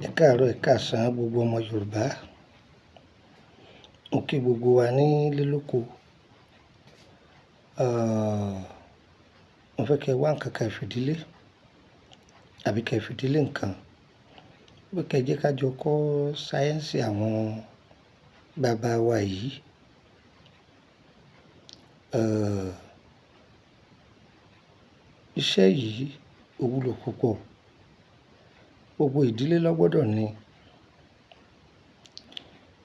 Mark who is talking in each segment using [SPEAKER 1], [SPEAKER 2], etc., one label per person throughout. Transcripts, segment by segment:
[SPEAKER 1] Ẹ káàárọ̀, ẹ káàsán gbogbo ọmọ Yorùbá. Mo kí gbogbo wa nílé lóko. Mo fẹ́ kẹ́ ẹ wá nǹkan kan fìdílé àbí kẹ́ ẹ fìdílé nǹkan. Mo fẹ́ kẹ́ ẹ jẹ́ ká jọ kọ́ sáyẹ́ǹsì àwọn bàbá wa yìí. Iṣẹ́ yìí ó wúlò púpọ̀. Gbogbo ìdílé ló gbọ́dọ̀ ní.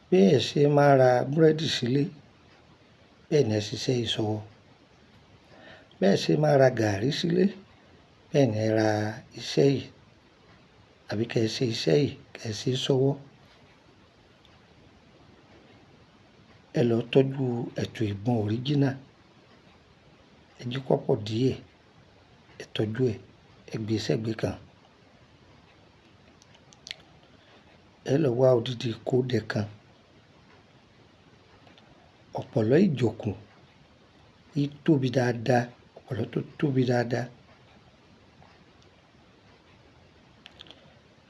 [SPEAKER 1] Bí ẹ ṣe máa ra búrẹ́dì sílé, bẹ́ẹ̀ ni ẹ ṣiṣẹ́ yìí sọ́wọ́. Bẹ́ẹ̀ ṣe máa ra gàárì sílé, bẹ́ẹ̀ ni ẹ ra iṣẹ́ yìí àbí kẹ́ ẹ ṣe iṣẹ́ yìí kẹ́ ẹ ṣe sọ́wọ́. Ẹ lọ tọ́jú ẹ̀tù ìbọn òríjínà, ẹ jí kọ́pọ̀ díẹ̀, ẹ tọ́jú ẹ̀, ẹ gbé sẹ́gbẹ̀ẹ́ kan. Ẹ lọ wá odidi kóòdẹ̀ kan, ọ̀pọ̀lọ́ ìjọ̀kùn yìí tóbi dáadáa, ọ̀pọ̀lọ́ tó tóbi dáadáa.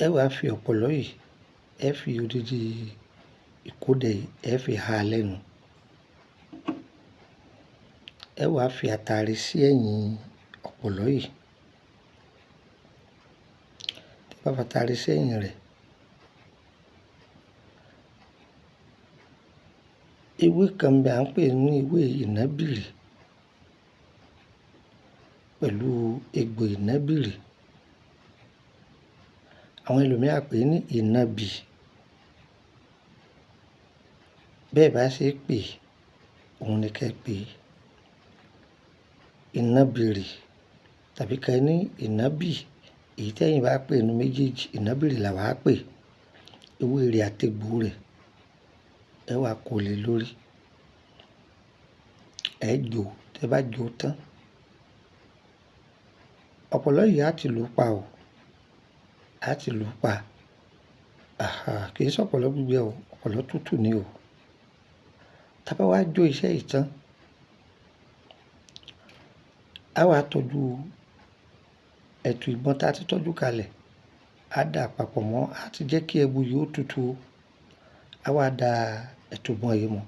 [SPEAKER 1] Ẹ wá fi ọ̀pọ̀lọ́ yìí, ẹ fi odidi ìkóòdẹ̀ yìí, ẹ fi há lẹ́nu. Ẹ wá fi àtàrí sí ẹ̀yìn ọ̀pọ̀lọ́ yìí. Tí ẹ bá fi àtàrí sí ẹ̀yìn rẹ̀, ewé kan bí à ń pè ní ewé ìnábìrì pẹ̀lú egbò ìnábìrì. Àwọn ẹlòmíràn pè é ní ìnàbì. Bẹ́ẹ̀ bá ṣe pè, òun ni kẹ́ ẹ pè é. Ìnàbìrì tàbí ká ní ìnábì. Èyí tí ẹ̀yin bá pè ní méjèèjì, ìnábìrì là wá pè. Ewé rẹ̀ àti egbò rẹ̀ ẹ wá kó lé lórí. Ẹ jó, tí ẹ bá jó tán, ọ̀pọ̀lọ́ yìí á ti lù pa o. Á ti lù pa. Kì í ṣe ọ̀pọ̀lọ́ gbígbẹ o, ọ̀pọ̀lọ́ tútù ni o. Tá bá wá jó iṣẹ́ yìí tán, a wá tọ́jú ẹ̀tù ìbọn tá a ti tọ́jú kalẹ̀. A dà papọ̀ mọ́, a ti jẹ́ kí ẹbu yìí ó tutù o. A wá da ẹ̀tù ìbọn yìí mọ́,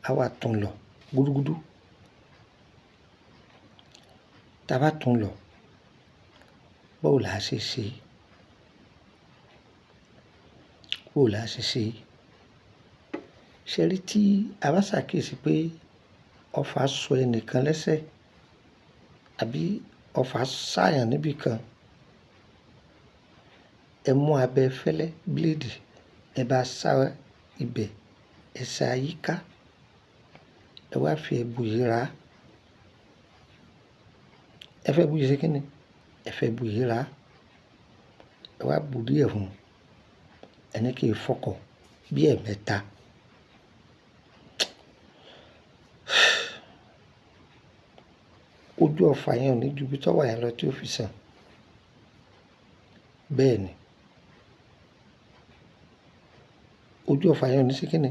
[SPEAKER 1] a wá tún lọ gúdúgúdú. Tá bá tún lọ, báwo là á ṣe ṣe? Báwo là á ṣe ṣe? Ṣé rí tí a bá ṣàkíyèsí pé ọfà sọ ẹnìkan lẹ́sẹ̀ àbí ọfà ṣàyàn níbì kan, ẹ mú abẹ fẹ́lẹ́ bíléèdì, ẹ bá sá ibẹ̀, ẹ sá yíká. Ẹ wá fi ẹbu yìí rà. Ẹ fẹ́ bu yìí ṣe kí ni? Ẹ fẹ́ bu yìí rà. Ẹ wá bu díẹ̀ fún un. Ẹ ní kí n fọkọ̀ bí ẹ̀mẹ́ta. Ojú ọfà yẹn ò ní ju ibi tó wà yẹn lọ tí ó fi sàn. Bẹ́ẹ̀ ni. Ojú ọfà yẹn ò ní ṣe kí ni?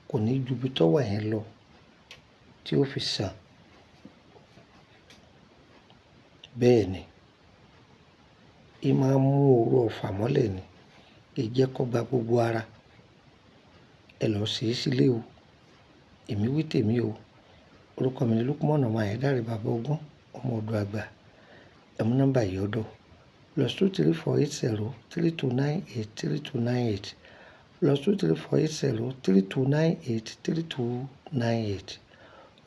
[SPEAKER 1] Kò ní ju ibi tó wà yẹn lọ tí ó fi sàn. Bẹ́ẹ̀ ni. Ì máa mú oró ọfà mọ́lẹ̀ ni. Kì í jẹ́ kó gba gbogbo ara. Ẹ lọ ṣe é sílé o. Èmi wí tèmi o. Orúkọ mi ni Lukman ọmọ Ayédáre bàbá ọgbọ́n, ọmọ ọ̀dọ̀ àgbà. Ẹ mú nọ́mbà yìí ọ̀dọ̀. +2348032983298 +2348032983298.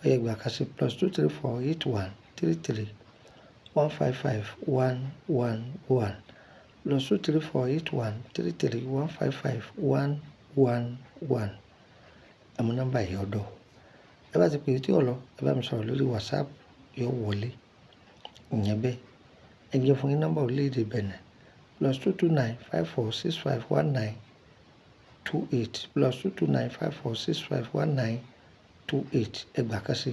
[SPEAKER 1] Ó yẹ gbà ká sí +2348133155111 +2348133155111. Ẹ mú nọ́mbà yìí ọ̀dọ̀. Ẹ bá ti pè é tí ó lọ, ẹ bá mi sọ̀rọ̀ lórí WhatsApp, yóò wọlé. Ìyẹn bẹ́ẹ̀. Ẹ jẹ́ fún yín nọ́mbà orílẹ̀-èdè Benin. +22954651928 +22954651928. Ẹ gbà ká sí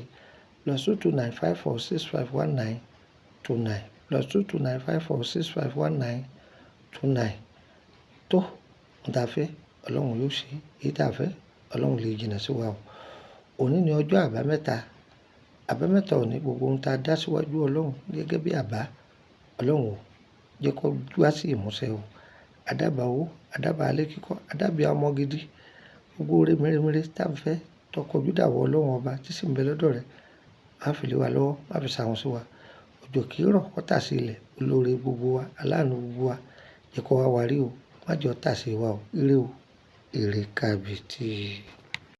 [SPEAKER 1] +22954651929 +22954651929. Tó ń ta fẹ́, Ọlọ́run yóò ṣe. Èyí tá fẹ́, Ọlọ́run lè jìnnà sí wa o. Òní ni ọjọ́ àbámẹ́ta. Àbámẹ́ta òní gbogbo ohun tá a dá síwájú Ọlọ́run gẹ́gẹ́ bí àbá. Ọlọ́run ò jẹ́ kó wá sí ìmúṣẹ o. Àdàbà owó, adábàá ilé kíkọ́, adábìá ọmọ gidi. Gbogbo oore mèremère tá ń fẹ́ tó kọjú dà wọ́ Ọlọ́run ọba tí sì ń bẹ lọ́dọ̀ rẹ̀. Má fi lé wa lọ́wọ́, má fi ṣàhùn sí wa. Òjò kì í rọ̀ kó tà sí ilẹ̀. Olóore gbogbo wa, aláàánú gbogbo wa, jẹ́ kó wá wa rí o. Má jẹ́ ó tà sí wa o. Ire o. Ire kábíyèsí.